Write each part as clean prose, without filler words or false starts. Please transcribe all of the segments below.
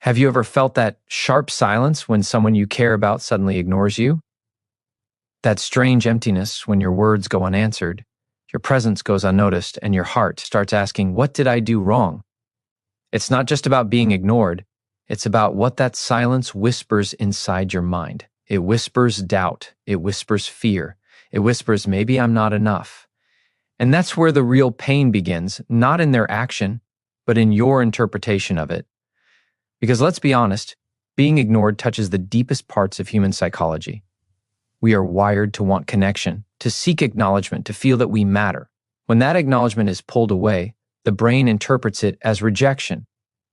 Have you ever felt that sharp silence when someone you care about suddenly ignores you? That strange emptiness when your words go unanswered, your presence goes unnoticed, and your heart starts asking, "What did I do wrong?" It's not just about being ignored, it's about what that silence whispers inside your mind. It whispers doubt, it whispers fear, it whispers, "Maybe I'm not enough." And that's where the real pain begins, not in their action, but in your interpretation of it. Because let's be honest, being ignored touches the deepest parts of human psychology. We are wired to want connection, to seek acknowledgement, to feel that we matter. When that acknowledgement is pulled away, the brain interprets it as rejection,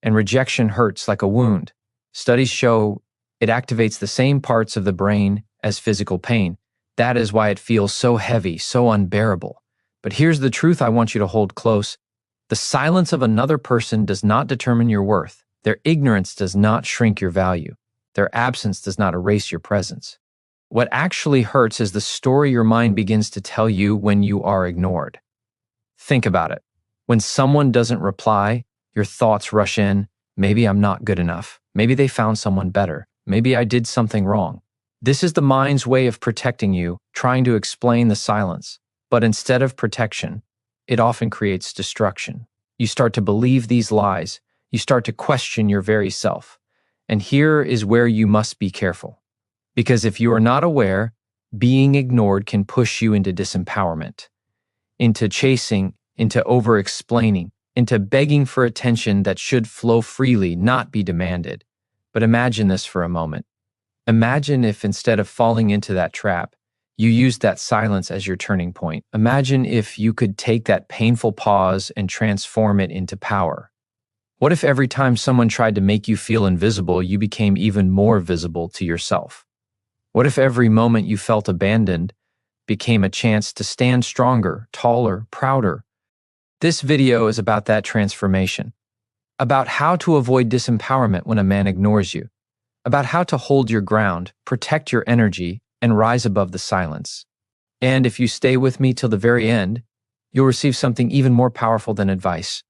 and rejection hurts like a wound. Studies show it activates the same parts of the brain as physical pain. That is why it feels so heavy, so unbearable. But here's the truth I want you to hold close. The silence of another person does not determine your worth. Their ignorance does not shrink your value. Their absence does not erase your presence. What actually hurts is the story your mind begins to tell you when you are ignored. Think about it. When someone doesn't reply, your thoughts rush in. Maybe I'm not good enough. Maybe they found someone better. Maybe I did something wrong. This is the mind's way of protecting you, trying to explain the silence. But instead of protection, it often creates destruction. You start to believe these lies. You start to question your very self. And here is where you must be careful. Because if you are not aware, being ignored can push you into disempowerment, into chasing, into over-explaining, into begging for attention that should flow freely, not be demanded. But imagine this for a moment. Imagine if instead of falling into that trap, you used that silence as your turning point. Imagine if you could take that painful pause and transform it into power. What if every time someone tried to make you feel invisible, you became even more visible to yourself? What if every moment you felt abandoned became a chance to stand stronger, taller, prouder? This video is about that transformation, about how to avoid disempowerment when a man ignores you, about how to hold your ground, protect your energy, and rise above the silence. And if you stay with me till the very end, you'll receive something even more powerful than advice.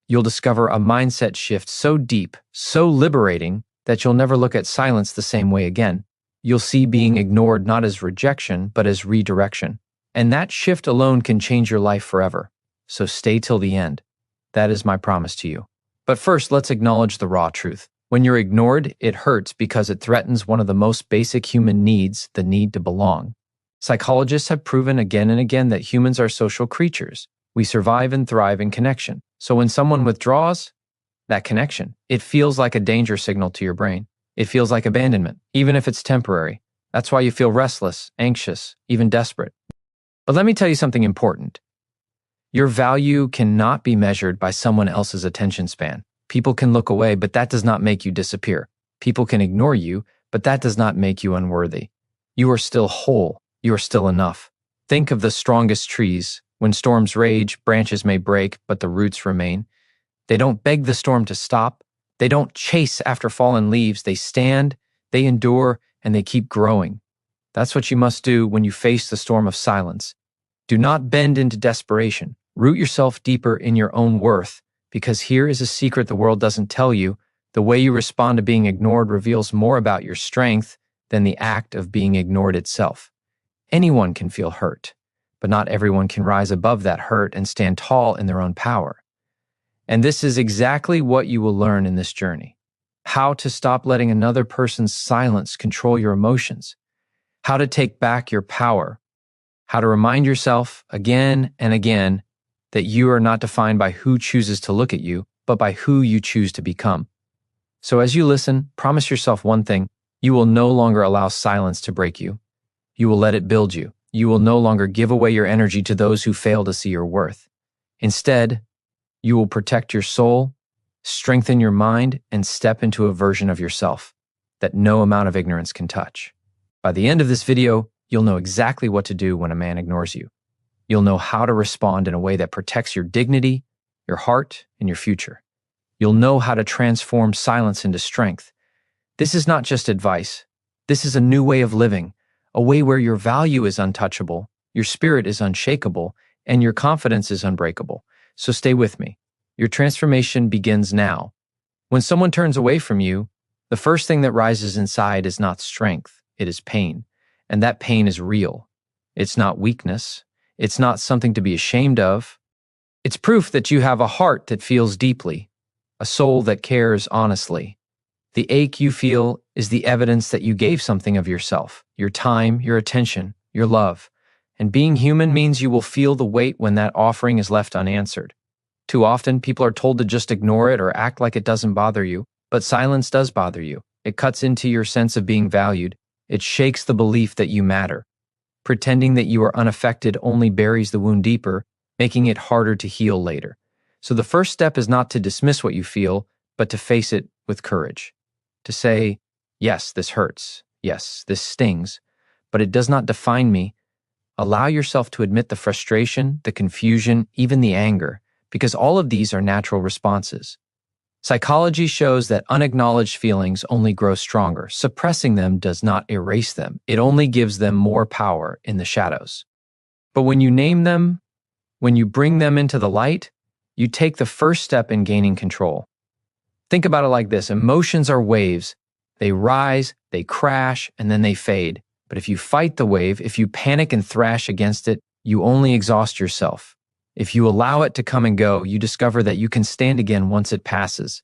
You'll discover a mindset shift so deep, so liberating, that you'll never look at silence the same way again. You'll see being ignored not as rejection, but as redirection. And that shift alone can change your life forever. So stay till the end. That is my promise to you. But first, let's acknowledge the raw truth. When you're ignored, it hurts because it threatens one of the most basic human needs, the need to belong. Psychologists have proven again and again that humans are social creatures. We survive and thrive in connection. So when someone withdraws that connection, it feels like a danger signal to your brain. It feels like abandonment, even if it's temporary. That's why you feel restless, anxious, even desperate. But let me tell you something important. Your value cannot be measured by someone else's attention span. People can look away, but that does not make you disappear. People can ignore you, but that does not make you unworthy. You are still whole. You are still enough. Think of the strongest trees. When storms rage, branches may break, but the roots remain. They don't beg the storm to stop. They don't chase after fallen leaves. They stand, they endure, and they keep growing. That's what you must do when you face the storm of silence. Do not bend into desperation. Root yourself deeper in your own worth, because here is a secret the world doesn't tell you. The way you respond to being ignored reveals more about your strength than the act of being ignored itself. Anyone can feel hurt, but not everyone can rise above that hurt and stand tall in their own power. And this is exactly what you will learn in this journey. How to stop letting another person's silence control your emotions. How to take back your power. How to remind yourself again and again that you are not defined by who chooses to look at you, but by who you choose to become. So as you listen, promise yourself one thing. You will no longer allow silence to break you. You will let it build you. You will no longer give away your energy to those who fail to see your worth. Instead, you will protect your soul, strengthen your mind, and step into a version of yourself that no amount of ignorance can touch. By the end of this video, you'll know exactly what to do when a man ignores you. You'll know how to respond in a way that protects your dignity, your heart, and your future. You'll know how to transform silence into strength. This is not just advice. This is a new way of living, a way where your value is untouchable, your spirit is unshakable, and your confidence is unbreakable. So stay with me. Your transformation begins now. When someone turns away from you, the first thing that rises inside is not strength, it is pain. And that pain is real. It's not weakness. It's not something to be ashamed of. It's proof that you have a heart that feels deeply, a soul that cares honestly. The ache you feel is the evidence that you gave something of yourself, your time, your attention, your love. And being human means you will feel the weight when that offering is left unanswered. Too often, people are told to just ignore it or act like it doesn't bother you, but silence does bother you. It cuts into your sense of being valued. It shakes the belief that you matter. Pretending that you are unaffected only buries the wound deeper, making it harder to heal later. So the first step is not to dismiss what you feel, but to face it with courage. To say, yes, this hurts. Yes, this stings, but it does not define me. Allow yourself to admit the frustration, the confusion, even the anger, because all of these are natural responses. Psychology shows that unacknowledged feelings only grow stronger. Suppressing them does not erase them. It only gives them more power in the shadows. But when you name them, when you bring them into the light, you take the first step in gaining control. Think about it like this. Emotions are waves. They rise, they crash, and then they fade. But if you fight the wave, if you panic and thrash against it, you only exhaust yourself. If you allow it to come and go, you discover that you can stand again once it passes.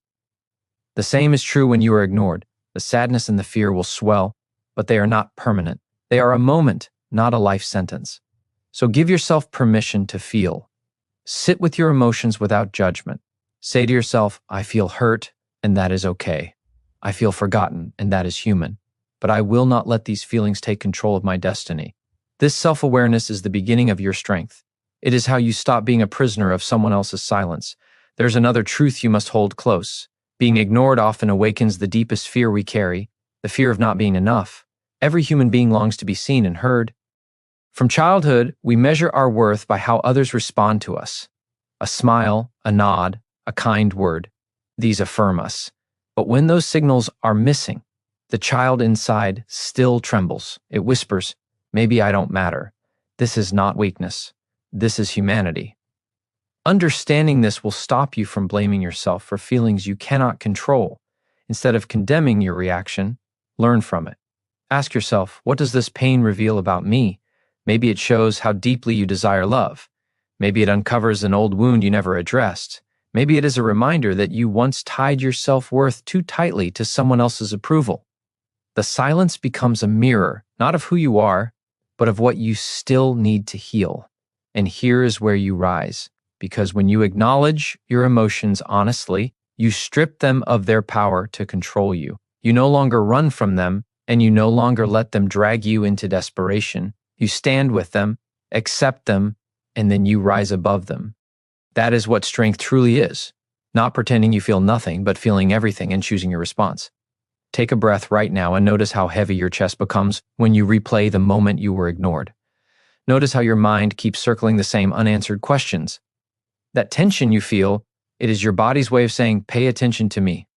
The same is true when you are ignored. The sadness and the fear will swell, but they are not permanent. They are a moment, not a life sentence. So give yourself permission to feel. Sit with your emotions without judgment. Say to yourself, I feel hurt, and that is okay. I feel forgotten, and that is human. But I will not let these feelings take control of my destiny. This self-awareness is the beginning of your strength. It is how you stop being a prisoner of someone else's silence. There's another truth you must hold close. Being ignored often awakens the deepest fear we carry, the fear of not being enough. Every human being longs to be seen and heard. From childhood, we measure our worth by how others respond to us. A smile, a nod, a kind word. These affirm us. But when those signals are missing, the child inside still trembles. It whispers, maybe I don't matter. This is not weakness. This is humanity. Understanding this will stop you from blaming yourself for feelings you cannot control. Instead of condemning your reaction, learn from it. Ask yourself, what does this pain reveal about me? Maybe it shows how deeply you desire love. Maybe it uncovers an old wound you never addressed. Maybe it is a reminder that you once tied your self-worth too tightly to someone else's approval. The silence becomes a mirror, not of who you are, but of what you still need to heal. And here is where you rise, because when you acknowledge your emotions honestly, you strip them of their power to control you. You no longer run from them, and you no longer let them drag you into desperation. You stand with them, accept them, and then you rise above them. That is what strength truly is, not pretending you feel nothing, but feeling everything and choosing your response. Take a breath right now and notice how heavy your chest becomes when you replay the moment you were ignored. Notice how your mind keeps circling the same unanswered questions. That tension you feel, it is your body's way of saying, pay attention to me.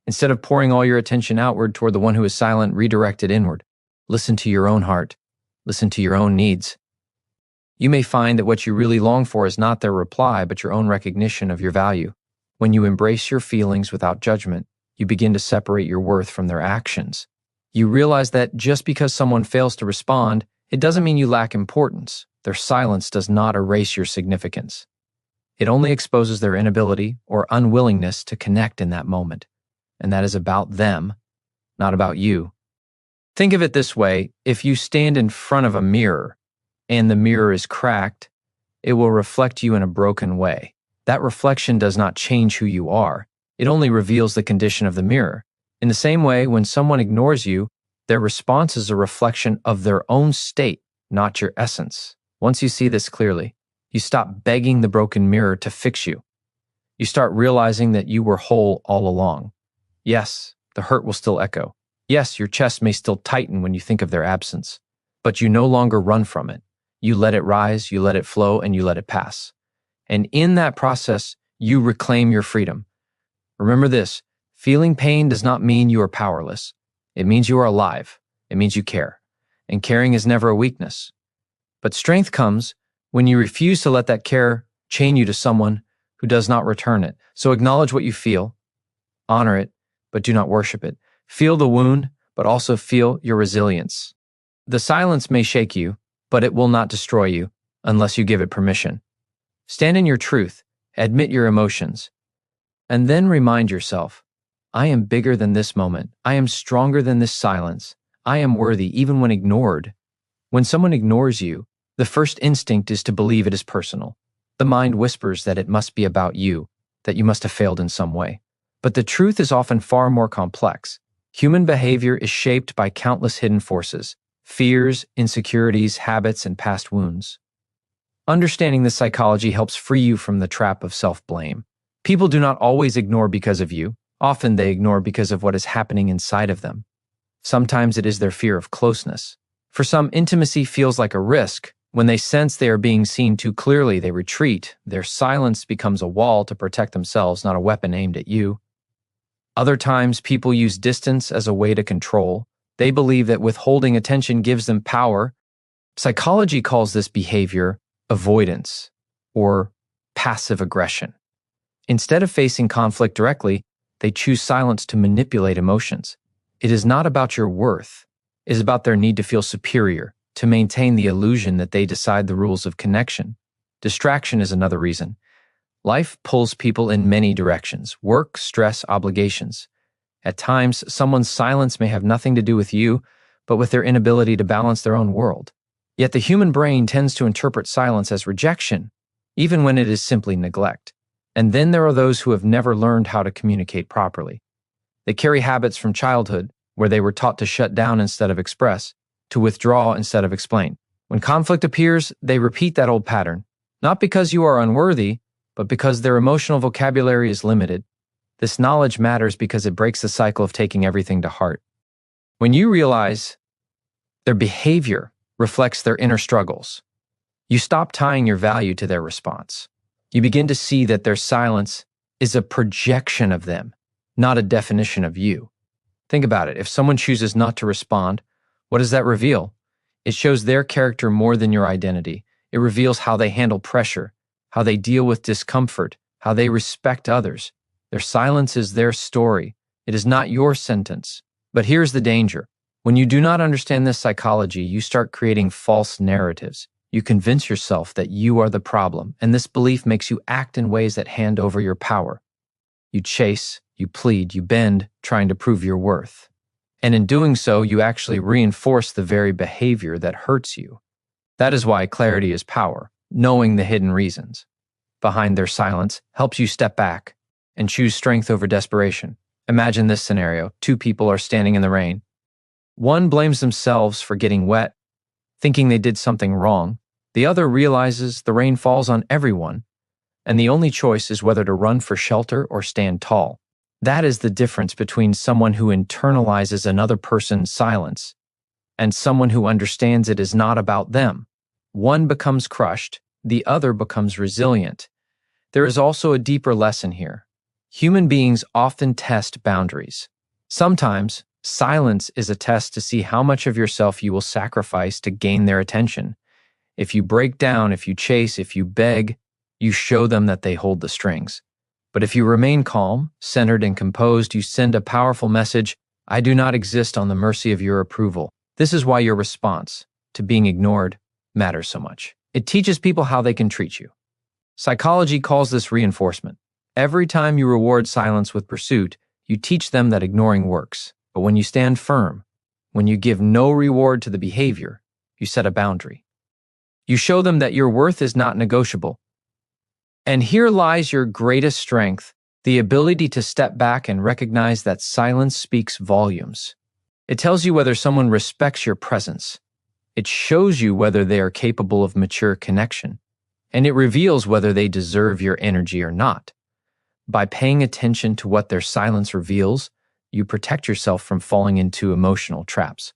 Instead of pouring all your attention outward toward the one who is silent, redirect it inward. Listen to your own heart. Listen to your own needs. You may find that what you really long for is not their reply, but your own recognition of your value. When you embrace your feelings without judgment, you begin to separate your worth from their actions. You realize that just because someone fails to respond, it doesn't mean you lack importance. Their silence does not erase your significance. It only exposes their inability or unwillingness to connect in that moment. And that is about them, not about you. Think of it this way: if you stand in front of a mirror and the mirror is cracked, it will reflect you in a broken way. That reflection does not change who you are. It only reveals the condition of the mirror. In the same way, when someone ignores you, their response is a reflection of their own state, not your essence. Once you see this clearly, you stop begging the broken mirror to fix you. You start realizing that you were whole all along. Yes, the hurt will still echo. Yes, your chest may still tighten when you think of their absence, but you no longer run from it. You let it rise, you let it flow, and you let it pass. And in that process, you reclaim your freedom. Remember this: feeling pain does not mean you are powerless. It means you are alive. It means you care. And caring is never a weakness. But strength comes when you refuse to let that care chain you to someone who does not return it. So acknowledge what you feel. Honor it, but do not worship it. Feel the wound, but also feel your resilience. The silence may shake you, but it will not destroy you unless you give it permission. Stand in your truth, admit your emotions, and then remind yourself, I am bigger than this moment. I am stronger than this silence. I am worthy even when ignored. When someone ignores you, the first instinct is to believe it is personal. The mind whispers that it must be about you, that you must have failed in some way. But the truth is often far more complex. Human behavior is shaped by countless hidden forces: fears, insecurities, habits, and past wounds. Understanding this psychology helps free you from the trap of self-blame. People do not always ignore because of you. Often they ignore because of what is happening inside of them. Sometimes it is their fear of closeness. For some, intimacy feels like a risk. When they sense they are being seen too clearly, they retreat. Their silence becomes a wall to protect themselves, not a weapon aimed at you. Other times, people use distance as a way to control. They believe that withholding attention gives them power. Psychology calls this behavior avoidance or passive aggression. Instead of facing conflict directly, they choose silence to manipulate emotions. It is not about your worth. It is about their need to feel superior, to maintain the illusion that they decide the rules of connection. Distraction is another reason. Life pulls people in many directions: work, stress, obligations. At times, someone's silence may have nothing to do with you, but with their inability to balance their own world. Yet the human brain tends to interpret silence as rejection, even when it is simply neglect. And then there are those who have never learned how to communicate properly. They carry habits from childhood, where they were taught to shut down instead of express, to withdraw instead of explain. When conflict appears, they repeat that old pattern, not because you are unworthy, but because their emotional vocabulary is limited. This knowledge matters because it breaks the cycle of taking everything to heart. When you realize their behavior reflects their inner struggles, you stop tying your value to their response. You begin to see that their silence is a projection of them, not a definition of you. Think about it. If someone chooses not to respond, what does that reveal? It shows their character more than your identity. It reveals how they handle pressure, how they deal with discomfort, how they respect others. Their silence is their story. It is not your sentence. But here's the danger. When you do not understand this psychology, you start creating false narratives. You convince yourself that you are the problem, and this belief makes you act in ways that hand over your power. You chase, you plead, you bend, trying to prove your worth. And in doing so, you actually reinforce the very behavior that hurts you. That is why clarity is power. Knowing the hidden reasons behind their silence helps you step back and choose strength over desperation. Imagine this scenario. Two people are standing in the rain. One blames themselves for getting wet, thinking they did something wrong. The other realizes the rain falls on everyone, and the only choice is whether to run for shelter or stand tall. That is the difference between someone who internalizes another person's silence and someone who understands it is not about them. One becomes crushed, the other becomes resilient. There is also a deeper lesson here. Human beings often test boundaries. Sometimes, silence is a test to see how much of yourself you will sacrifice to gain their attention. If you break down, if you chase, if you beg, you show them that they hold the strings. But if you remain calm, centered, and composed, you send a powerful message: I do not exist on the mercy of your approval. This is why your response to being ignored matters so much. It teaches people how they can treat you. Psychology calls this reinforcement. Every time you reward silence with pursuit, you teach them that ignoring works. But when you stand firm, when you give no reward to the behavior, you set a boundary. You show them that your worth is not negotiable. And here lies your greatest strength, the ability to step back and recognize that silence speaks volumes. It tells you whether someone respects your presence. It shows you whether they are capable of mature connection. And it reveals whether they deserve your energy or not. By paying attention to what their silence reveals, you protect yourself from falling into emotional traps.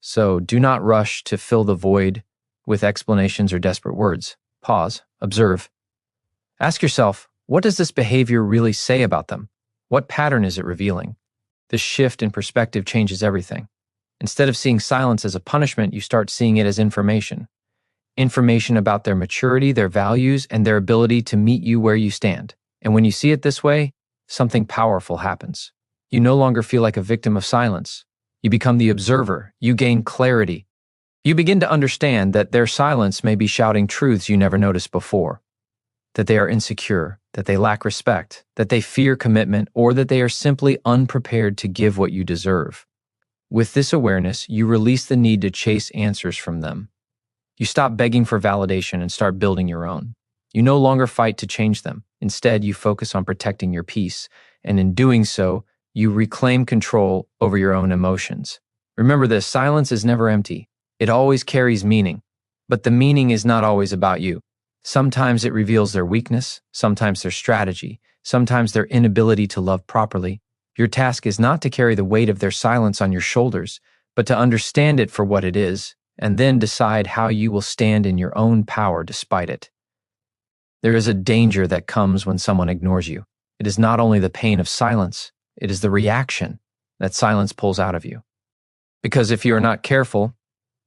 So do not rush to fill the void with explanations or desperate words. Pause, observe. Ask yourself, what does this behavior really say about them? What pattern is it revealing? This shift in perspective changes everything. Instead of seeing silence as a punishment, you start seeing it as information. Information about their maturity, their values, and their ability to meet you where you stand. And when you see it this way, something powerful happens. You no longer feel like a victim of silence. You become the observer. You gain clarity. You begin to understand that their silence may be shouting truths you never noticed before, that they are insecure, that they lack respect, that they fear commitment, or that they are simply unprepared to give what you deserve. With this awareness, you release the need to chase answers from them. You stop begging for validation and start building your own. You no longer fight to change them. Instead, you focus on protecting your peace, and in doing so, you reclaim control over your own emotions. Remember this, silence is never empty. It always carries meaning, but the meaning is not always about you. Sometimes it reveals their weakness, sometimes their strategy, sometimes their inability to love properly. Your task is not to carry the weight of their silence on your shoulders, but to understand it for what it is, and then decide how you will stand in your own power despite it. There is a danger that comes when someone ignores you. It is not only the pain of silence, it is the reaction that silence pulls out of you. Because if you are not careful,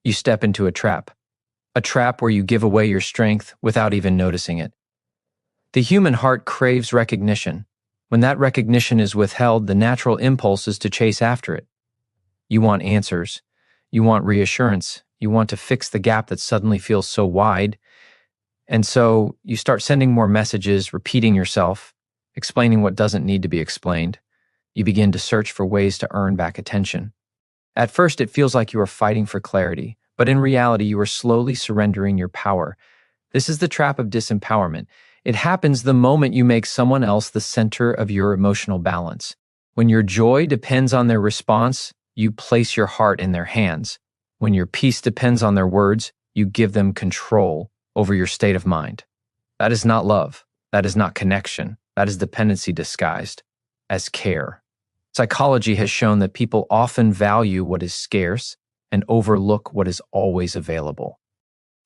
you step into a trap where you give away your strength without even noticing it. The human heart craves recognition. When that recognition is withheld, the natural impulse is to chase after it. You want answers. You want reassurance. You want to fix the gap that suddenly feels so wide. And so you start sending more messages, repeating yourself, explaining what doesn't need to be explained. You begin to search for ways to earn back attention. At first, it feels like you are fighting for clarity, but in reality, you are slowly surrendering your power. This is the trap of disempowerment. It happens the moment you make someone else the center of your emotional balance. When your joy depends on their response, you place your heart in their hands. When your peace depends on their words, you give them control over your state of mind. That is not love. That is not connection. That is dependency disguised as care. Psychology has shown that people often value what is scarce and overlook what is always available.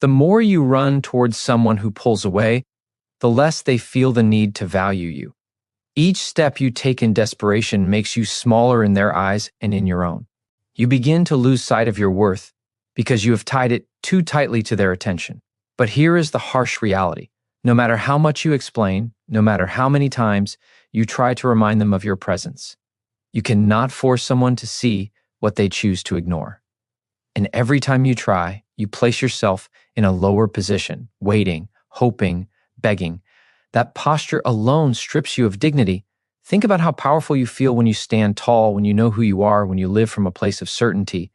The more you run towards someone who pulls away, the less they feel the need to value you. Each step you take in desperation makes you smaller in their eyes and in your own. You begin to lose sight of your worth because you have tied it too tightly to their attention. But here is the harsh reality. No matter how much you explain, no matter how many times you try to remind them of your presence, you cannot force someone to see what they choose to ignore. And every time you try, you place yourself in a lower position, waiting, hoping, begging. That posture alone strips you of dignity. Think about how powerful you feel when you stand tall, when you know who you are, when you live from a place of certainty.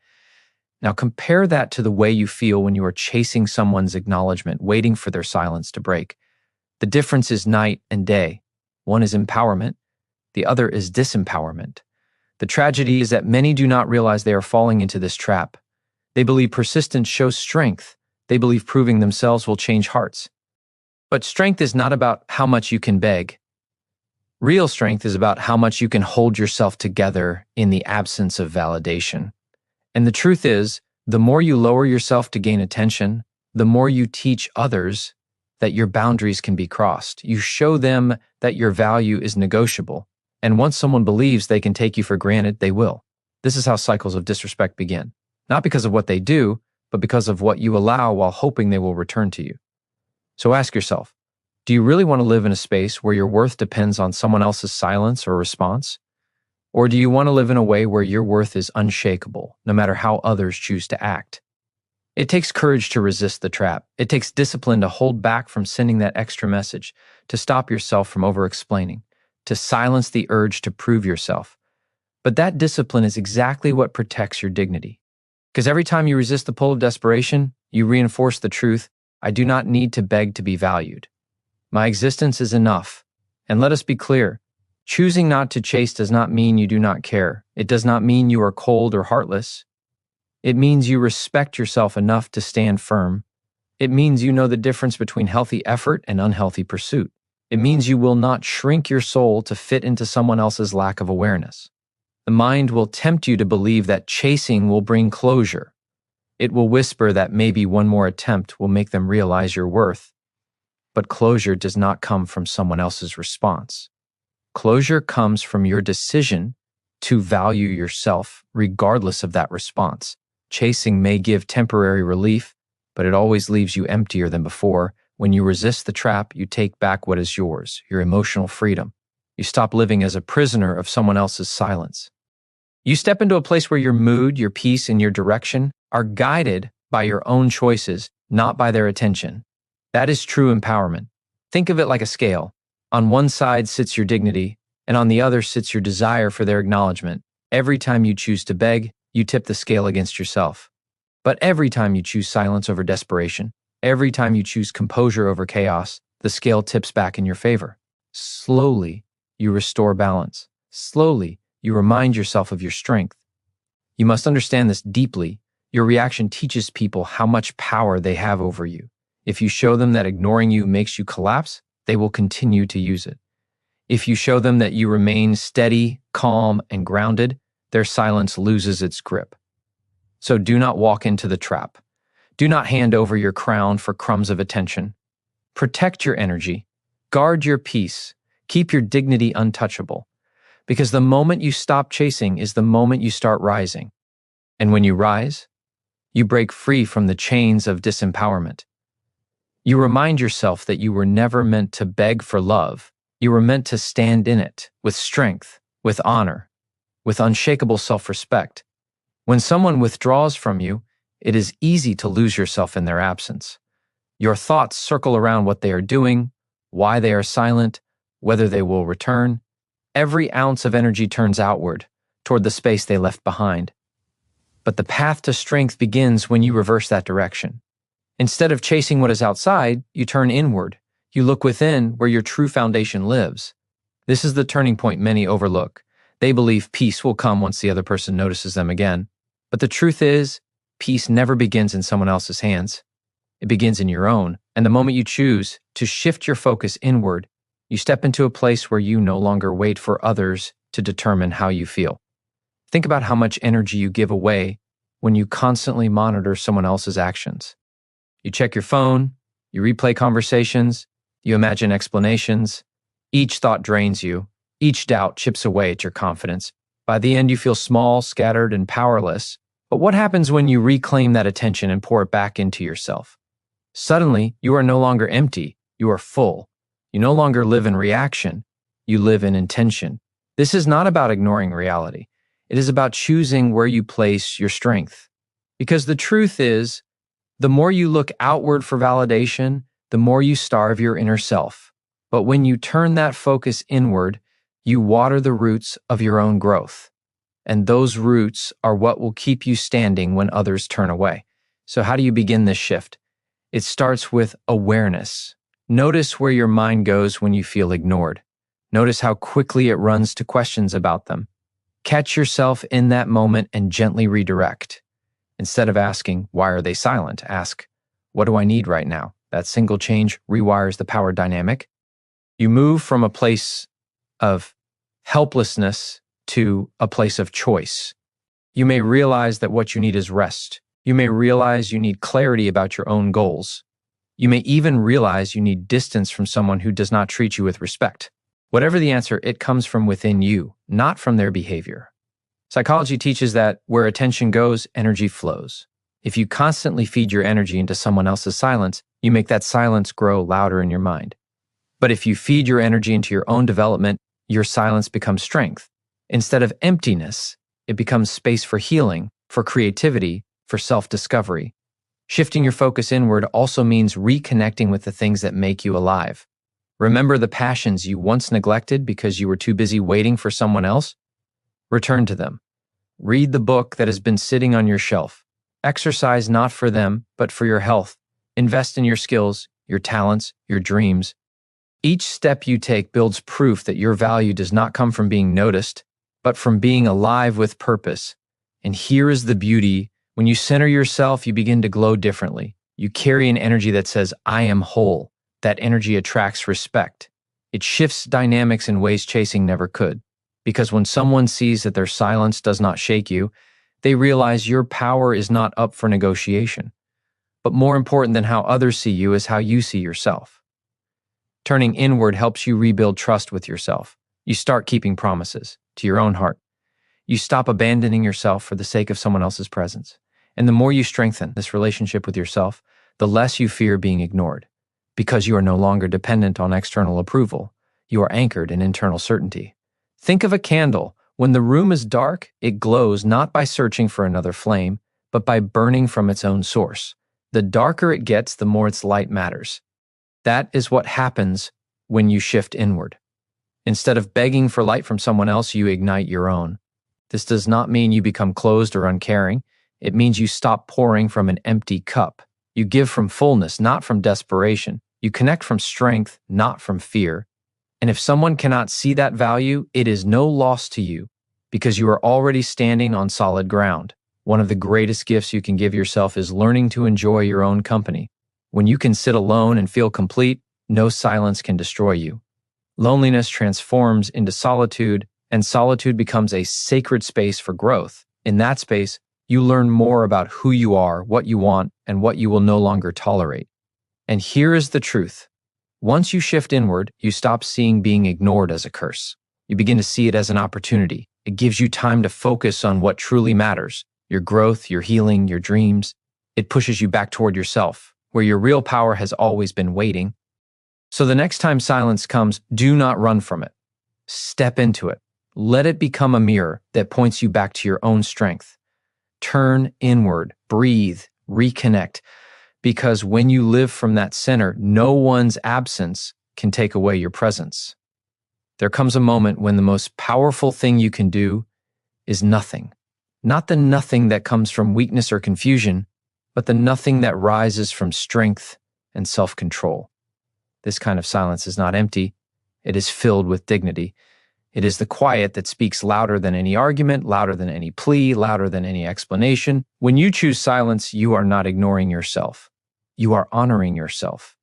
Now compare that to the way you feel when you are chasing someone's acknowledgement, waiting for their silence to break. The difference is night and day. One is empowerment, the other is disempowerment. The tragedy is that many do not realize they are falling into this trap. They believe persistence shows strength. They believe proving themselves will change hearts. But strength is not about how much you can beg. Real strength is about how much you can hold yourself together in the absence of validation. And the truth is, the more you lower yourself to gain attention, the more you teach others that your boundaries can be crossed. You show them that your value is negotiable. And once someone believes they can take you for granted, they will. This is how cycles of disrespect begin. Not because of what they do, but because of what you allow while hoping they will return to you. So ask yourself, do you really want to live in a space where your worth depends on someone else's silence or response? Or do you want to live in a way where your worth is unshakable, no matter how others choose to act? It takes courage to resist the trap. It takes discipline to hold back from sending that extra message, to stop yourself from over-explaining, to silence the urge to prove yourself. But that discipline is exactly what protects your dignity. Because every time you resist the pull of desperation, you reinforce the truth, I do not need to beg to be valued. My existence is enough. And let us be clear, choosing not to chase does not mean you do not care. It does not mean you are cold or heartless. It means you respect yourself enough to stand firm. It means you know the difference between healthy effort and unhealthy pursuit. It means you will not shrink your soul to fit into someone else's lack of awareness. The mind will tempt you to believe that chasing will bring closure. It will whisper that maybe one more attempt will make them realize your worth. But closure does not come from someone else's response. Closure comes from your decision to value yourself regardless of that response. Chasing may give temporary relief, but it always leaves you emptier than before. When you resist the trap, you take back what is yours, your emotional freedom. You stop living as a prisoner of someone else's silence. You step into a place where your mood, your peace, and your direction are guided by your own choices, not by their attention. That is true empowerment. Think of it like a scale. On one side sits your dignity, and on the other sits your desire for their acknowledgement. Every time you choose to beg, you tip the scale against yourself. But every time you choose silence over desperation, every time you choose composure over chaos, the scale tips back in your favor. Slowly, you restore balance. Slowly, you remind yourself of your strength. You must understand this deeply. Your reaction teaches people how much power they have over you. If you show them that ignoring you makes you collapse, they will continue to use it. If you show them that you remain steady, calm, and grounded, their silence loses its grip. So do not walk into the trap. Do not hand over your crown for crumbs of attention. Protect your energy. Guard your peace. Keep your dignity untouchable. Because the moment you stop chasing is the moment you start rising. And when you rise, you break free from the chains of disempowerment. You remind yourself that you were never meant to beg for love. You were meant to stand in it with strength, with honor, with unshakable self-respect. When someone withdraws from you, it is easy to lose yourself in their absence. Your thoughts circle around what they are doing, why they are silent, whether they will return. Every ounce of energy turns outward, toward the space they left behind. But the path to strength begins when you reverse that direction. Instead of chasing what is outside, you turn inward. You look within where your true foundation lives. This is the turning point many overlook. They believe peace will come once the other person notices them again. But the truth is, peace never begins in someone else's hands. It begins in your own. And the moment you choose to shift your focus inward, you step into a place where you no longer wait for others to determine how you feel. Think about how much energy you give away when you constantly monitor someone else's actions. You check your phone, you replay conversations, you imagine explanations. Each thought drains you. Each doubt chips away at your confidence. By the end, you feel small, scattered, and powerless. But what happens when you reclaim that attention and pour it back into yourself? Suddenly, you are no longer empty. You are full. You no longer live in reaction. You live in intention. This is not about ignoring reality. It is about choosing where you place your strength. Because the truth is, the more you look outward for validation, the more you starve your inner self. But when you turn that focus inward, you water the roots of your own growth. And those roots are what will keep you standing when others turn away. So how do you begin this shift? It starts with awareness. Notice where your mind goes when you feel ignored. Notice how quickly it runs to questions about them. Catch yourself in that moment and gently redirect. Instead of asking, why are they silent? Ask, what do I need right now? That single change rewires the power dynamic. You move from a place of helplessness to a place of choice. You may realize that what you need is rest. You may realize you need clarity about your own goals. You may even realize you need distance from someone who does not treat you with respect. Whatever the answer, it comes from within you, not from their behavior. Psychology teaches that where attention goes, energy flows. If you constantly feed your energy into someone else's silence, you make that silence grow louder in your mind. But if you feed your energy into your own development, your silence becomes strength. Instead of emptiness, it becomes space for healing, for creativity, for self-discovery. Shifting your focus inward also means reconnecting with the things that make you alive. Remember the passions you once neglected because you were too busy waiting for someone else? Return to them. Read the book that has been sitting on your shelf. Exercise not for them, but for your health. Invest in your skills, your talents, your dreams. Each step you take builds proof that your value does not come from being noticed, but from being alive with purpose. And here is the beauty. When you center yourself, you begin to glow differently. You carry an energy that says, I am whole. That energy attracts respect. It shifts dynamics in ways chasing never could. Because when someone sees that their silence does not shake you, they realize your power is not up for negotiation. But more important than how others see you is how you see yourself. Turning inward helps you rebuild trust with yourself. You start keeping promises to your own heart. You stop abandoning yourself for the sake of someone else's presence. And the more you strengthen this relationship with yourself, the less you fear being ignored. Because you are no longer dependent on external approval. You are anchored in internal certainty. Think of a candle. When the room is dark, it glows not by searching for another flame, but by burning from its own source. The darker it gets, the more its light matters. That is what happens when you shift inward. Instead of begging for light from someone else, you ignite your own. This does not mean you become closed or uncaring. It means you stop pouring from an empty cup. You give from fullness, not from desperation. You connect from strength, not from fear. And if someone cannot see that value, it is no loss to you because you are already standing on solid ground. One of the greatest gifts you can give yourself is learning to enjoy your own company. When you can sit alone and feel complete, no silence can destroy you. Loneliness transforms into solitude, and solitude becomes a sacred space for growth. In that space, you learn more about who you are, what you want, and what you will no longer tolerate. And here is the truth. Once you shift inward, you stop seeing being ignored as a curse. You begin to see it as an opportunity. It gives you time to focus on what truly matters, your growth, your healing, your dreams. It pushes you back toward yourself, where your real power has always been waiting. So the next time silence comes, do not run from it. Step into it. Let it become a mirror that points you back to your own strength. Turn inward, breathe, reconnect. Because when you live from that center, no one's absence can take away your presence. There comes a moment when the most powerful thing you can do is nothing. Not the nothing that comes from weakness or confusion, but the nothing that rises from strength and self-control. This kind of silence is not empty. It is filled with dignity. It is the quiet that speaks louder than any argument, louder than any plea, louder than any explanation. When you choose silence, you are not ignoring yourself. You are honoring yourself.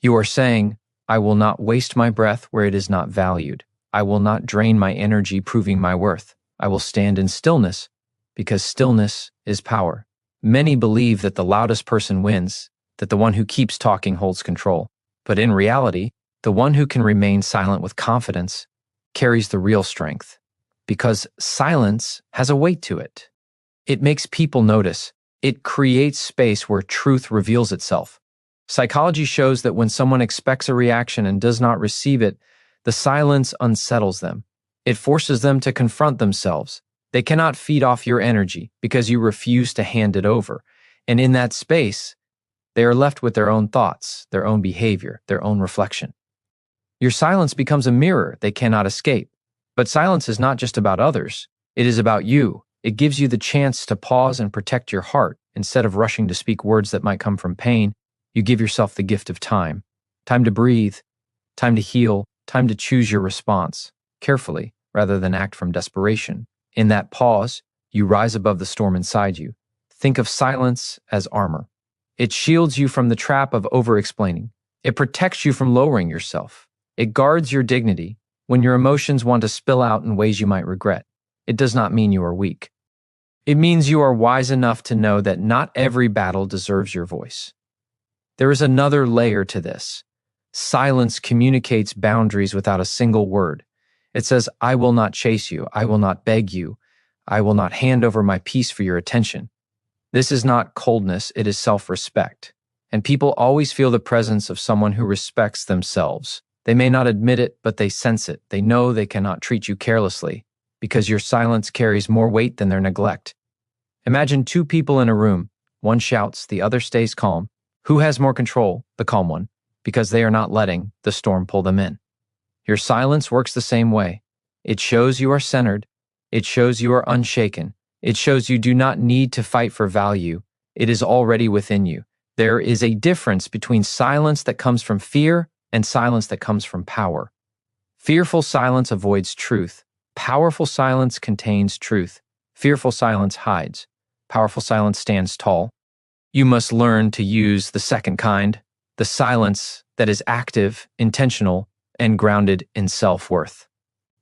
You are saying, I will not waste my breath where it is not valued. I will not drain my energy proving my worth. I will stand in stillness because stillness is power. Many believe that the loudest person wins, that the one who keeps talking holds control. But in reality, the one who can remain silent with confidence carries the real strength because silence has a weight to it. It makes people notice. It creates space where truth reveals itself. Psychology shows that when someone expects a reaction and does not receive it, the silence unsettles them. It forces them to confront themselves. They cannot feed off your energy because you refuse to hand it over. And in that space, they are left with their own thoughts, their own behavior, their own reflection. Your silence becomes a mirror they cannot escape. But silence is not just about others. It is about you. It gives you the chance to pause and protect your heart. Instead of rushing to speak words that might come from pain, you give yourself the gift of time. Time to breathe, time to heal, time to choose your response carefully rather than act from desperation. In that pause, you rise above the storm inside you. Think of silence as armor. It shields you from the trap of over-explaining. It protects you from lowering yourself. It guards your dignity when your emotions want to spill out in ways you might regret. It does not mean you are weak. It means you are wise enough to know that not every battle deserves your voice. There is another layer to this. Silence communicates boundaries without a single word. It says, I will not chase you. I will not beg you. I will not hand over my peace for your attention. This is not coldness, it is self-respect. And people always feel the presence of someone who respects themselves. They may not admit it, but they sense it. They know they cannot treat you carelessly because your silence carries more weight than their neglect. Imagine two people in a room. One shouts, the other stays calm. Who has more control? The calm one, because they are not letting the storm pull them in. Your silence works the same way. It shows you are centered. It shows you are unshaken. It shows you do not need to fight for value. It is already within you. There is a difference between silence that comes from fear and silence that comes from power. Fearful silence avoids truth. Powerful silence contains truth. Fearful silence hides. Powerful silence stands tall. You must learn to use the second kind, the silence that is active, intentional, and grounded in self-worth.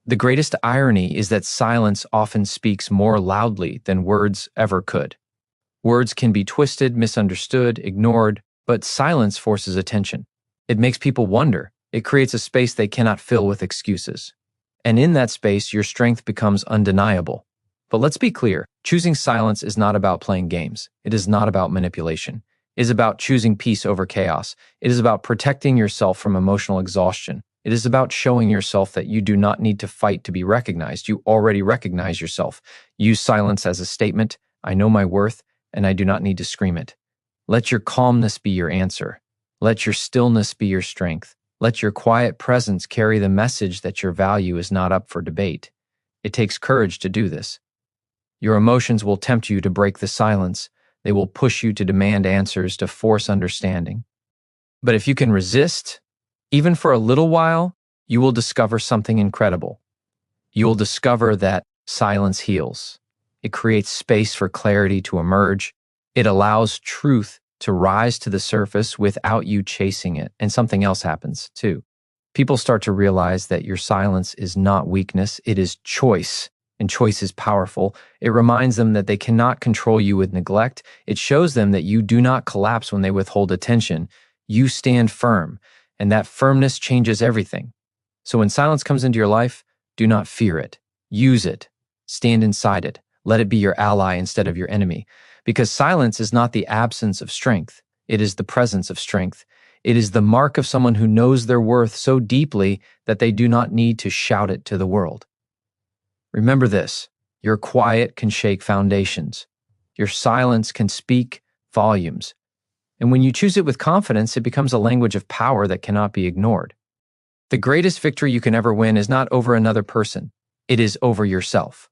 The greatest irony is that silence often speaks more loudly than words ever could. Words can be twisted, misunderstood, ignored, but silence forces attention. It makes people wonder. It creates a space they cannot fill with excuses. And in that space, your strength becomes undeniable. But let's be clear, choosing silence is not about playing games. It is not about manipulation. It is about choosing peace over chaos. It is about protecting yourself from emotional exhaustion. It is about showing yourself that you do not need to fight to be recognized. You already recognize yourself. Use silence as a statement. I know my worth, and I do not need to scream it. Let your calmness be your answer. Let your stillness be your strength. Let your quiet presence carry the message that your value is not up for debate. It takes courage to do this. Your emotions will tempt you to break the silence. They will push you to demand answers, to force understanding. But if you can resist, even for a little while, you will discover something incredible. You will discover that silence heals. It creates space for clarity to emerge. It allows truth to rise to the surface without you chasing it. And something else happens too. People start to realize that your silence is not weakness, it is choice. And choice is powerful. It reminds them that they cannot control you with neglect. It shows them that you do not collapse when they withhold attention. You stand firm, and that firmness changes everything. So when silence comes into your life, do not fear it. Use it. Stand inside it. Let it be your ally instead of your enemy. Because silence is not the absence of strength. It is the presence of strength. It is the mark of someone who knows their worth so deeply that they do not need to shout it to the world. Remember this, your quiet can shake foundations. Your silence can speak volumes. And when you choose it with confidence, it becomes a language of power that cannot be ignored. The greatest victory you can ever win is not over another person. It is over yourself.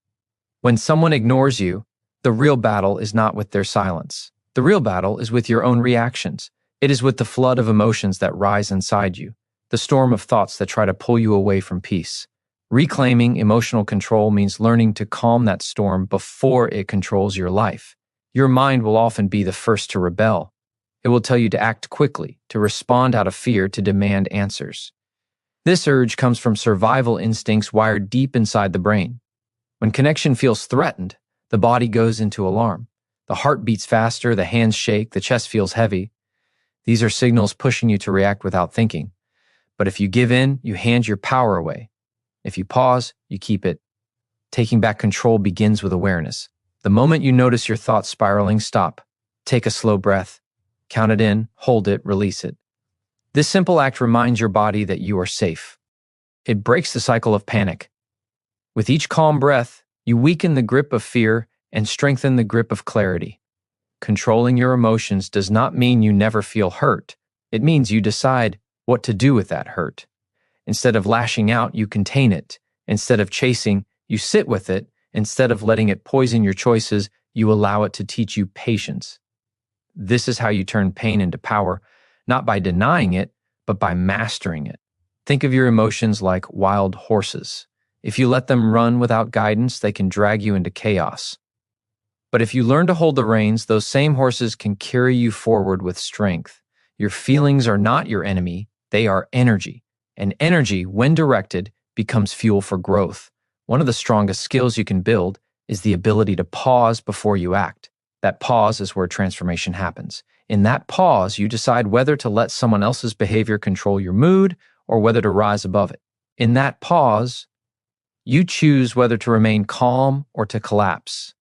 When someone ignores you, the real battle is not with their silence. The real battle is with your own reactions. It is with the flood of emotions that rise inside you, the storm of thoughts that try to pull you away from peace. Reclaiming emotional control means learning to calm that storm before it controls your life. Your mind will often be the first to rebel. It will tell you to act quickly, to respond out of fear, to demand answers. This urge comes from survival instincts wired deep inside the brain. When connection feels threatened, the body goes into alarm. The heart beats faster, the hands shake, the chest feels heavy. These are signals pushing you to react without thinking. But if you give in, you hand your power away. If you pause, you keep it. Taking back control begins with awareness. The moment you notice your thoughts spiraling, stop. Take a slow breath. Count it in, hold it, release it. This simple act reminds your body that you are safe. It breaks the cycle of panic. With each calm breath, you weaken the grip of fear and strengthen the grip of clarity. Controlling your emotions does not mean you never feel hurt. It means you decide what to do with that hurt. Instead of lashing out, you contain it. Instead of chasing, you sit with it. Instead of letting it poison your choices, you allow it to teach you patience. This is how you turn pain into power, not by denying it, but by mastering it. Think of your emotions like wild horses. If you let them run without guidance, they can drag you into chaos. But if you learn to hold the reins, those same horses can carry you forward with strength. Your feelings are not your enemy, they are energy. And energy, when directed, becomes fuel for growth. One of the strongest skills you can build is the ability to pause before you act. That pause is where transformation happens. In that pause, you decide whether to let someone else's behavior control your mood or whether to rise above it. In that pause, you choose whether to remain calm or to collapse.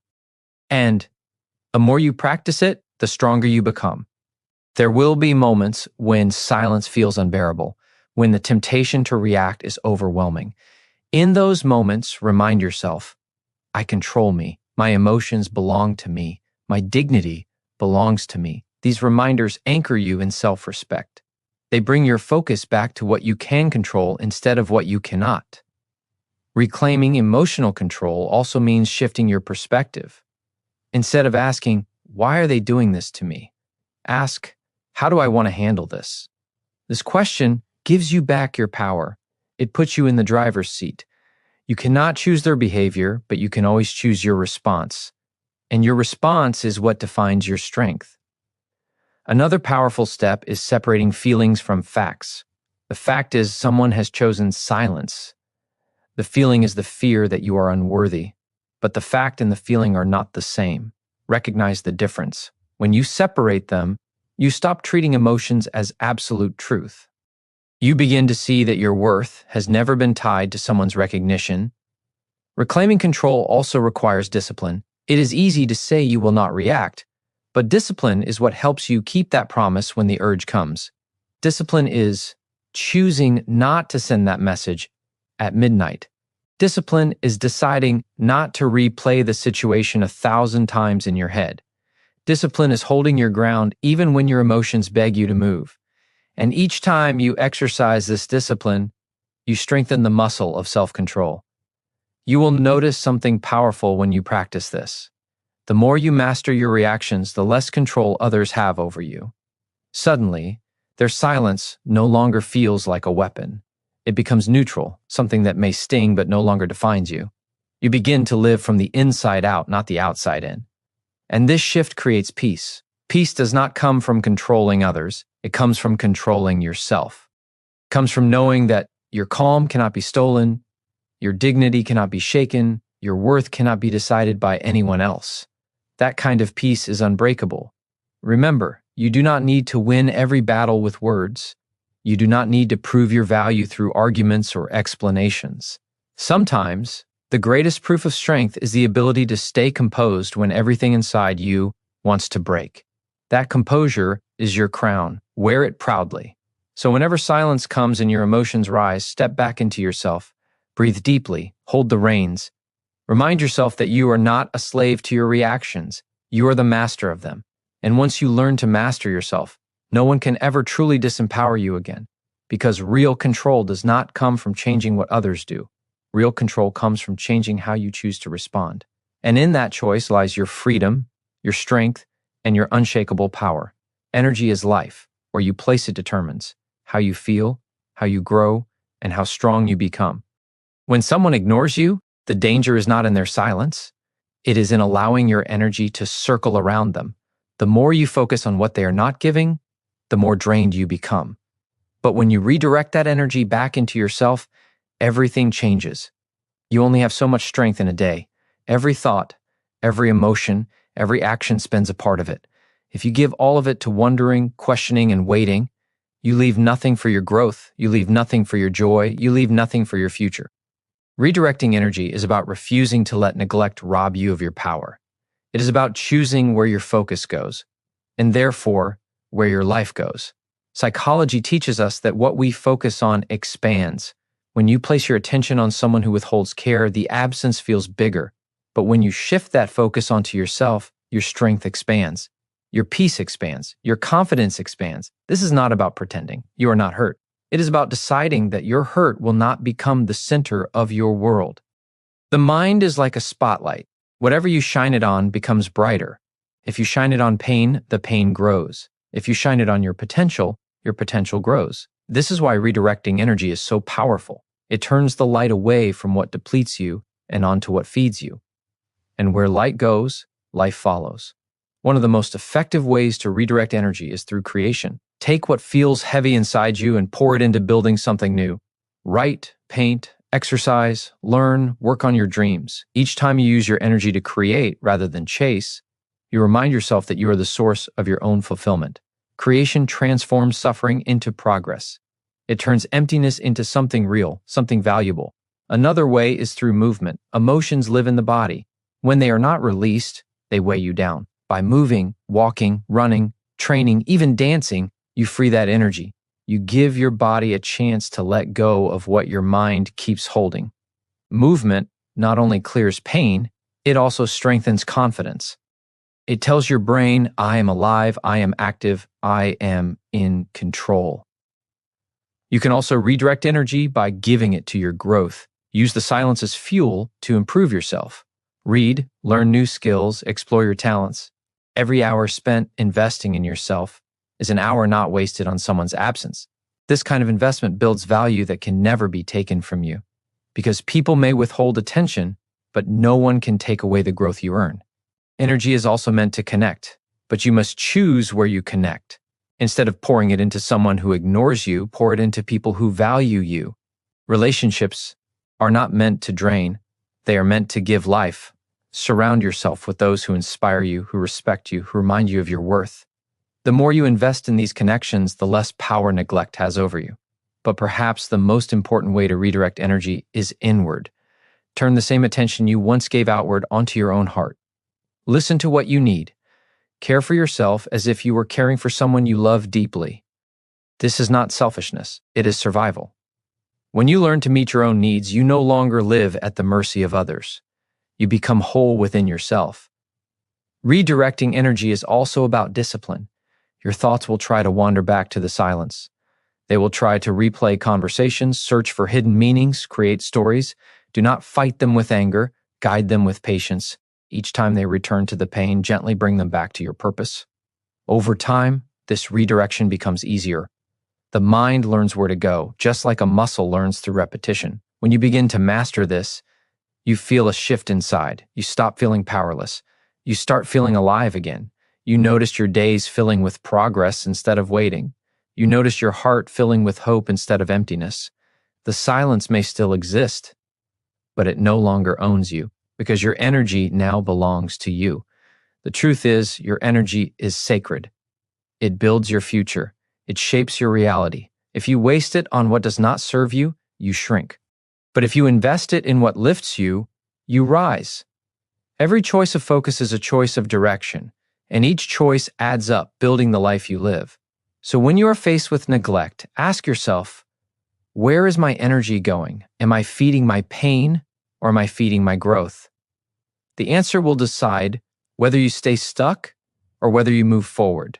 And the more you practice it, the stronger you become. There will be moments when silence feels unbearable, when the temptation to react is overwhelming. In those moments, remind yourself, I control me. My emotions belong to me. My dignity belongs to me. These reminders anchor you in self-respect. They bring your focus back to what you can control instead of what you cannot. Reclaiming emotional control also means shifting your perspective. Instead of asking, why are they doing this to me? Ask, how do I want to handle this? This question gives you back your power. It puts you in the driver's seat. You cannot choose their behavior, but you can always choose your response. And your response is what defines your strength. Another powerful step is separating feelings from facts. The fact is someone has chosen silence. The feeling is the fear that you are unworthy. But the fact and the feeling are not the same. Recognize the difference. When you separate them, you stop treating emotions as absolute truth. You begin to see that your worth has never been tied to someone's recognition. Reclaiming control also requires discipline. It is easy to say you will not react, but discipline is what helps you keep that promise when the urge comes. Discipline is choosing not to send that message at midnight. Discipline is deciding not to replay the situation 1,000 times in your head. Discipline is holding your ground even when your emotions beg you to move. And each time you exercise this discipline, you strengthen the muscle of self-control. You will notice something powerful when you practice this. The more you master your reactions, the less control others have over you. Suddenly, their silence no longer feels like a weapon. It becomes neutral, something that may sting but no longer defines you. You begin to live from the inside out, not the outside in. And this shift creates peace. Peace does not come from controlling others. It comes from controlling yourself. It comes from knowing that your calm cannot be stolen, your dignity cannot be shaken, your worth cannot be decided by anyone else. That kind of peace is unbreakable. Remember, you do not need to win every battle with words. You do not need to prove your value through arguments or explanations. Sometimes, the greatest proof of strength is the ability to stay composed when everything inside you wants to break. That composure is your crown. Wear it proudly. So whenever silence comes and your emotions rise, step back into yourself. Breathe deeply. Hold the reins. Remind yourself that you are not a slave to your reactions. You are the master of them. And once you learn to master yourself, no one can ever truly disempower you again. Because real control does not come from changing what others do. Real control comes from changing how you choose to respond. And in that choice lies your freedom, your strength, and your unshakable power. Energy is life. Where you place it determines how you feel, how you grow, and how strong you become. When someone ignores you, the danger is not in their silence. It is in allowing your energy to circle around them. The more you focus on what they are not giving, the more drained you become. But when you redirect that energy back into yourself, everything changes. You only have so much strength in a day. Every thought, every emotion, every action spends a part of it. If you give all of it to wondering, questioning, and waiting, you leave nothing for your growth, you leave nothing for your joy, you leave nothing for your future. Redirecting energy is about refusing to let neglect rob you of your power. It is about choosing where your focus goes, and therefore, where your life goes. Psychology teaches us that what we focus on expands. When you place your attention on someone who withholds care, the absence feels bigger. But when you shift that focus onto yourself, your strength expands. Your peace expands. Your confidence expands. This is not about pretending you are not hurt. It is about deciding that your hurt will not become the center of your world. The mind is like a spotlight. Whatever you shine it on becomes brighter. If you shine it on pain, the pain grows. If you shine it on your potential grows. This is why redirecting energy is so powerful. It turns the light away from what depletes you and onto what feeds you. And where light goes, life follows. One of the most effective ways to redirect energy is through creation. Take what feels heavy inside you and pour it into building something new. Write, paint, exercise, learn, work on your dreams. Each time you use your energy to create rather than chase, you remind yourself that you are the source of your own fulfillment. Creation transforms suffering into progress. It turns emptiness into something real, something valuable. Another way is through movement. Emotions live in the body. When they are not released, they weigh you down. By moving, walking, running, training, even dancing, you free that energy. You give your body a chance to let go of what your mind keeps holding. Movement not only clears pain, it also strengthens confidence. It tells your brain, I am alive, I am active, I am in control. You can also redirect energy by giving it to your growth. Use the silence as fuel to improve yourself. Read, learn new skills, explore your talents. Every hour spent investing in yourself is an hour not wasted on someone's absence. This kind of investment builds value that can never be taken from you. Because people may withhold attention, but no one can take away the growth you earn. Energy is also meant to connect, but you must choose where you connect. Instead of pouring it into someone who ignores you, pour it into people who value you. Relationships are not meant to drain. They are meant to give life. Surround yourself with those who inspire you, who respect you, who remind you of your worth. The more you invest in these connections, the less power neglect has over you. But perhaps the most important way to redirect energy is inward. Turn the same attention you once gave outward onto your own heart. Listen to what you need. Care for yourself as if you were caring for someone you love deeply. This is not selfishness, it is survival. When you learn to meet your own needs, you no longer live at the mercy of others. You become whole within yourself. Redirecting energy is also about discipline. Your thoughts will try to wander back to the silence. They will try to replay conversations, search for hidden meanings, create stories. Do not fight them with anger, guide them with patience. Each time they return to the pain, gently bring them back to your purpose. Over time, this redirection becomes easier. The mind learns where to go, just like a muscle learns through repetition. When you begin to master this, you feel a shift inside. You stop feeling powerless. You start feeling alive again. You notice your days filling with progress instead of waiting. You notice your heart filling with hope instead of emptiness. The silence may still exist, but it no longer owns you because your energy now belongs to you. The truth is, your energy is sacred. It builds your future. It shapes your reality. If you waste it on what does not serve you, you shrink. But if you invest it in what lifts you, you rise. Every choice of focus is a choice of direction, and each choice adds up, building the life you live. So when you are faced with neglect, ask yourself, where is my energy going? Am I feeding my pain or am I feeding my growth? The answer will decide whether you stay stuck or whether you move forward.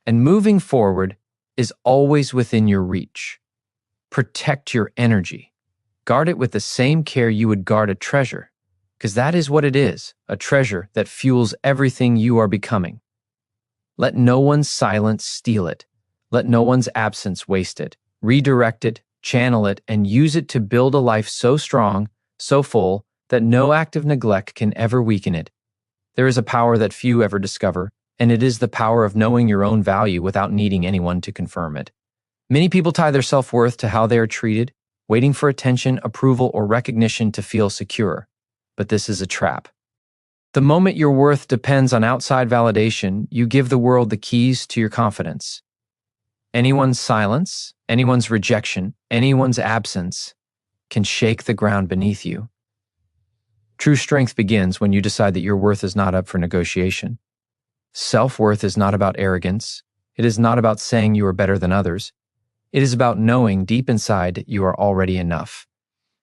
And moving forward is always within your reach. Protect your energy. Guard it with the same care you would guard a treasure, because that is what it is, a treasure that fuels everything you are becoming. Let no one's silence steal it. Let no one's absence waste it. Redirect it, channel it, and use it to build a life so strong, so full, that no act of neglect can ever weaken it. There is a power that few ever discover, and it is the power of knowing your own value without needing anyone to confirm it. Many people tie their self-worth to how they are treated, waiting for attention, approval, or recognition to feel secure. But this is a trap. The moment your worth depends on outside validation, you give the world the keys to your confidence. Anyone's silence, anyone's rejection, anyone's absence can shake the ground beneath you. True strength begins when you decide that your worth is not up for negotiation. Self-worth is not about arrogance. It is not about saying you are better than others. It is about knowing deep inside you are already enough,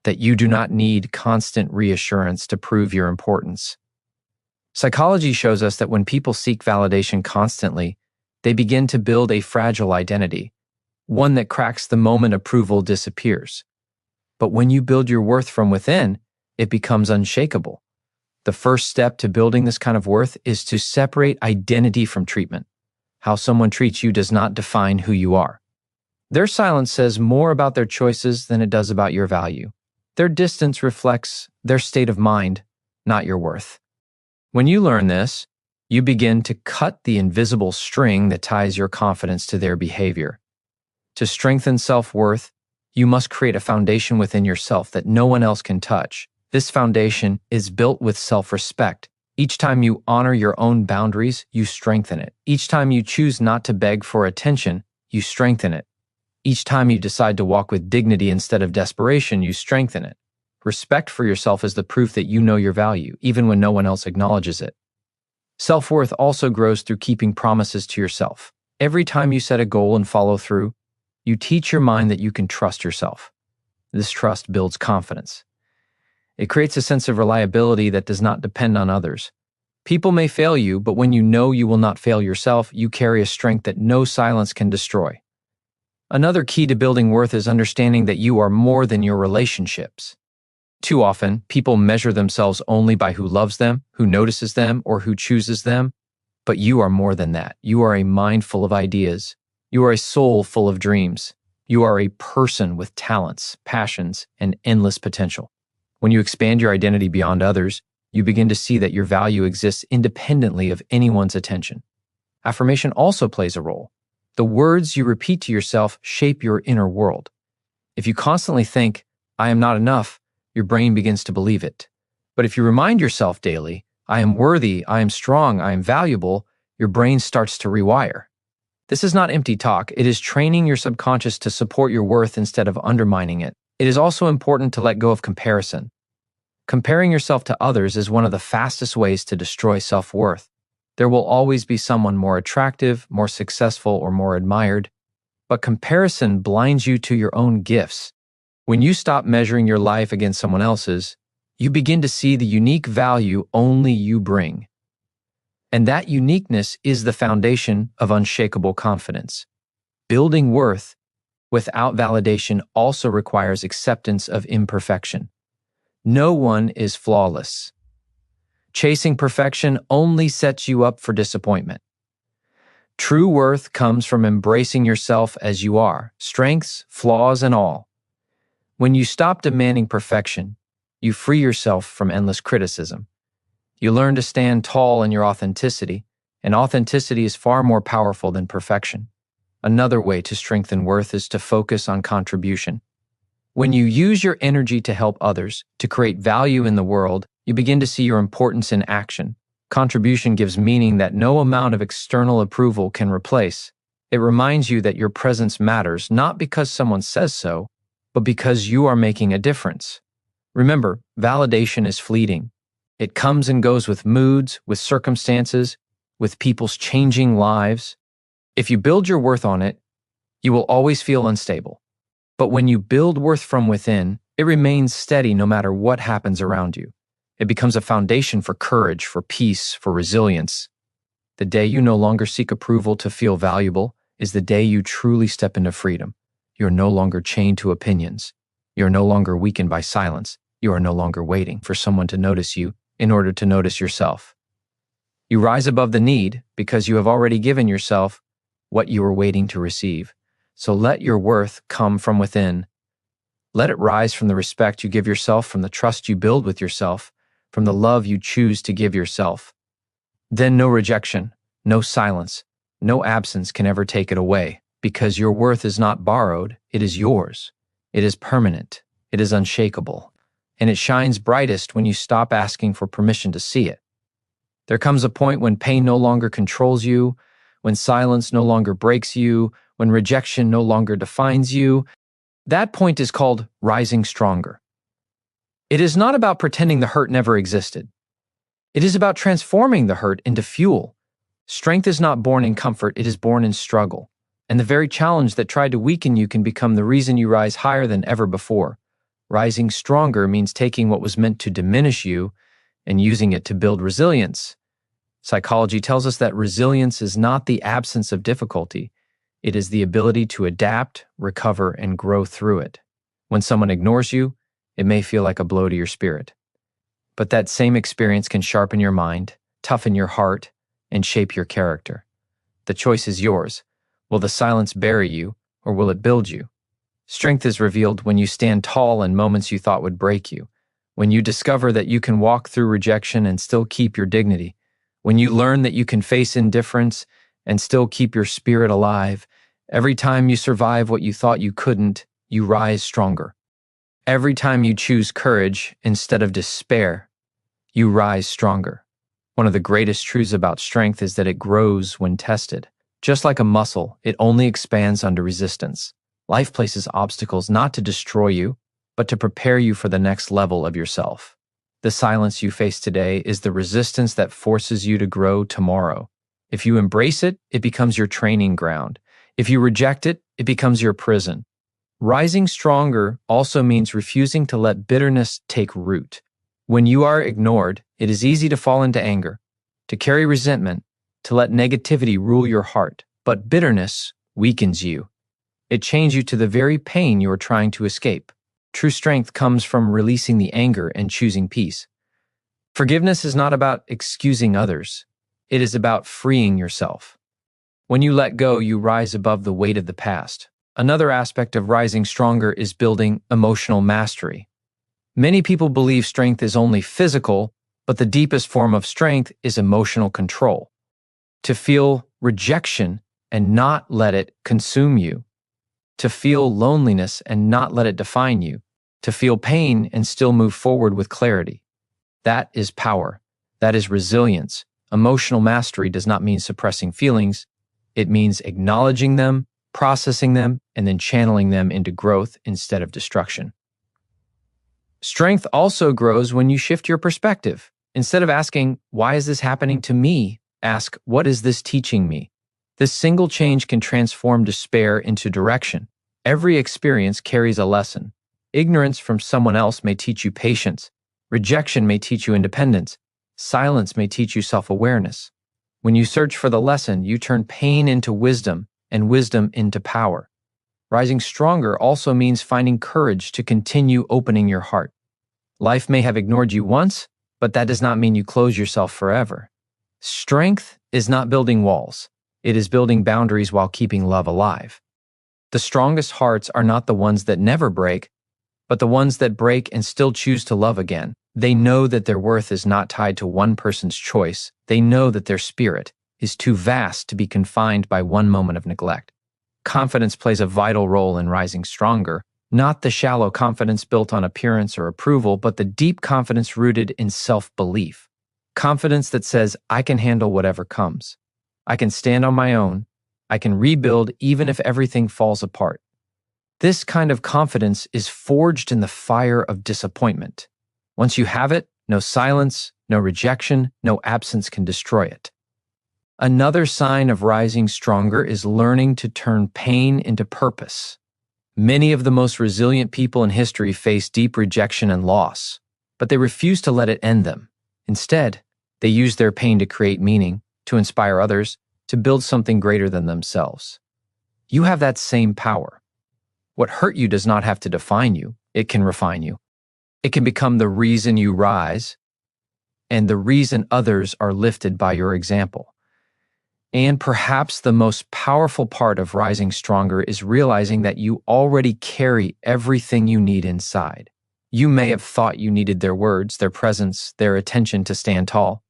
that you do not need constant reassurance to prove your importance. Psychology shows us that when people seek validation constantly, they begin to build a fragile identity, one that cracks the moment approval disappears. But when you build your worth from within, it becomes unshakable. The first step to building this kind of worth is to separate identity from treatment. How someone treats you does not define who you are. Their silence says more about their choices than it does about your value. Their distance reflects their state of mind, not your worth. When you learn this, you begin to cut the invisible string that ties your confidence to their behavior. To strengthen self-worth, you must create a foundation within yourself that no one else can touch. This foundation is built with self-respect. Each time you honor your own boundaries, you strengthen it. Each time you choose not to beg for attention, you strengthen it. Each time you decide to walk with dignity instead of desperation, you strengthen it. Respect for yourself is the proof that you know your value, even when no one else acknowledges it. Self-worth also grows through keeping promises to yourself. Every time you set a goal and follow through, you teach your mind that you can trust yourself. This trust builds confidence. It creates a sense of reliability that does not depend on others. People may fail you, but when you know you will not fail yourself, you carry a strength that no silence can destroy. Another key to building worth is understanding that you are more than your relationships. Too often, people measure themselves only by who loves them, who notices them, or who chooses them. But you are more than that. You are a mind full of ideas. You are a soul full of dreams. You are a person with talents, passions, and endless potential. When you expand your identity beyond others, you begin to see that your value exists independently of anyone's attention. Affirmation also plays a role. The words you repeat to yourself shape your inner world. If you constantly think, "I am not enough," your brain begins to believe it. But if you remind yourself daily, "I am worthy, I am strong, I am valuable," your brain starts to rewire. This is not empty talk. It is training your subconscious to support your worth instead of undermining it. It is also important to let go of comparison. Comparing yourself to others is one of the fastest ways to destroy self-worth. There will always be someone more attractive, more successful, or more admired. but comparison blinds you to your own gifts. When you stop measuring your life against someone else's, you begin to see the unique value only you bring. And that uniqueness is the foundation of unshakable confidence. Building worth without validation also requires acceptance of imperfection. No one is flawless. Chasing perfection only sets you up for disappointment. True worth comes from embracing yourself as you are, strengths, flaws, and all. When you stop demanding perfection, you free yourself from endless criticism. You learn to stand tall in your authenticity, and authenticity is far more powerful than perfection. Another way to strengthen worth is to focus on contribution. When you use your energy to help others, to create value in the world, you begin to see your importance in action. Contribution gives meaning that no amount of external approval can replace. It reminds you that your presence matters not because someone says so, but because you are making a difference. Remember, validation is fleeting. It comes and goes with moods, with circumstances, with people's changing lives. If you build your worth on it, you will always feel unstable. But when you build worth from within, it remains steady no matter what happens around you. It becomes a foundation for courage, for peace, for resilience. The day you no longer seek approval to feel valuable is the day you truly step into freedom. You are no longer chained to opinions. You are no longer weakened by silence. You are no longer waiting for someone to notice you in order to notice yourself. You rise above the need because you have already given yourself what you were waiting to receive. So let your worth come from within. Let it rise from the respect you give yourself, from the trust you build with yourself, from the love you choose to give yourself. Then no rejection, no silence, no absence can ever take it away, because your worth is not borrowed, it is yours. It is permanent, it is unshakable, and it shines brightest when you stop asking for permission to see it. There comes a point when pain no longer controls you, when silence no longer breaks you, when rejection no longer defines you. That point is called rising stronger. It is not about pretending the hurt never existed. It is about transforming the hurt into fuel. Strength is not born in comfort, it is born in struggle. And the very challenge that tried to weaken you can become the reason you rise higher than ever before. Rising stronger means taking what was meant to diminish you and using it to build resilience. Psychology tells us that resilience is not the absence of difficulty. It is the ability to adapt, recover, and grow through it. When someone ignores you, it may feel like a blow to your spirit. But that same experience can sharpen your mind, toughen your heart, and shape your character. The choice is yours. Will the silence bury you, or will it build you? Strength is revealed when you stand tall in moments you thought would break you, when you discover that you can walk through rejection and still keep your dignity, when you learn that you can face indifference and still keep your spirit alive. Every time you survive what you thought you couldn't, you rise stronger. Every time you choose courage instead of despair, you rise stronger. One of the greatest truths about strength is that it grows when tested. Just like a muscle, it only expands under resistance. Life places obstacles not to destroy you, but to prepare you for the next level of yourself. The silence you face today is the resistance that forces you to grow tomorrow. If you embrace it, it becomes your training ground. If you reject it, it becomes your prison. Rising stronger also means refusing to let bitterness take root. When you are ignored, it is easy to fall into anger, to carry resentment, to let negativity rule your heart. But bitterness weakens you. It chains you to the very pain you are trying to escape. True strength comes from releasing the anger and choosing peace. Forgiveness is not about excusing others. It is about freeing yourself. When you let go, you rise above the weight of the past. Another aspect of rising stronger is building emotional mastery. Many people believe strength is only physical, but the deepest form of strength is emotional control. To feel rejection and not let it consume you. To feel loneliness and not let it define you. To feel pain and still move forward with clarity. That is power. That is resilience. Emotional mastery does not mean suppressing feelings. It means acknowledging them, processing them, and then channeling them into growth instead of destruction. Strength also grows when you shift your perspective. Instead of asking, "Why is this happening to me?" ask, "What is this teaching me?" This single change can transform despair into direction. Every experience carries a lesson. Ignorance from someone else may teach you patience. Rejection may teach you independence. Silence may teach you self-awareness. When you search for the lesson, you turn pain into wisdom and wisdom into power. Rising stronger also means finding courage to continue opening your heart. Life may have ignored you once, but that does not mean you close yourself forever. Strength is not building walls. It is building boundaries while keeping love alive. The strongest hearts are not the ones that never break, but the ones that break and still choose to love again. They know that their worth is not tied to one person's choice. They know that their spirit is too vast to be confined by one moment of neglect. Confidence plays a vital role in rising stronger, not the shallow confidence built on appearance or approval, but the deep confidence rooted in self-belief. Confidence that says, I can handle whatever comes. I can stand on my own. I can rebuild even if everything falls apart. This kind of confidence is forged in the fire of disappointment. Once you have it, no silence, no rejection, no absence can destroy it. Another sign of rising stronger is learning to turn pain into purpose. Many of the most resilient people in history face deep rejection and loss, but they refuse to let it end them. Instead, they use their pain to create meaning, to inspire others, to build something greater than themselves. You have that same power. What hurt you does not have to define you. It can refine you. It can become the reason you rise and the reason others are lifted by your example. And perhaps the most powerful part of rising stronger is realizing that you already carry everything you need inside. You may have thought you needed their words, their presence, their attention to stand tall,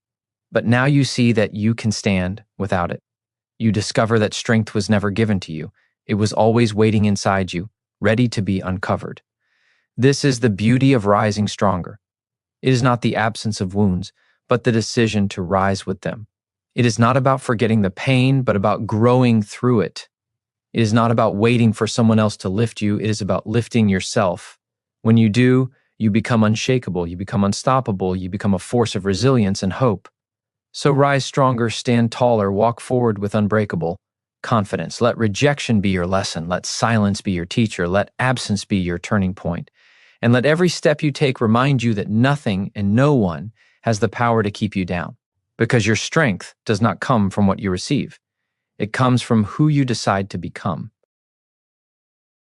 but now you see that you can stand without it. You discover that strength was never given to you. It was always waiting inside you, ready to be uncovered. This is the beauty of rising stronger. It is not the absence of wounds, but the decision to rise with them. It is not about forgetting the pain, but about growing through it. It is not about waiting for someone else to lift you. It is about lifting yourself. When you do, you become unshakable, you become unstoppable, you become a force of resilience and hope. So rise stronger, stand taller, walk forward with unbreakable confidence. Let rejection be your lesson. Let silence be your teacher. Let absence be your turning point. And let every step you take remind you that nothing and no one has the power to keep you down. Because your strength does not come from what you receive. It comes from who you decide to become.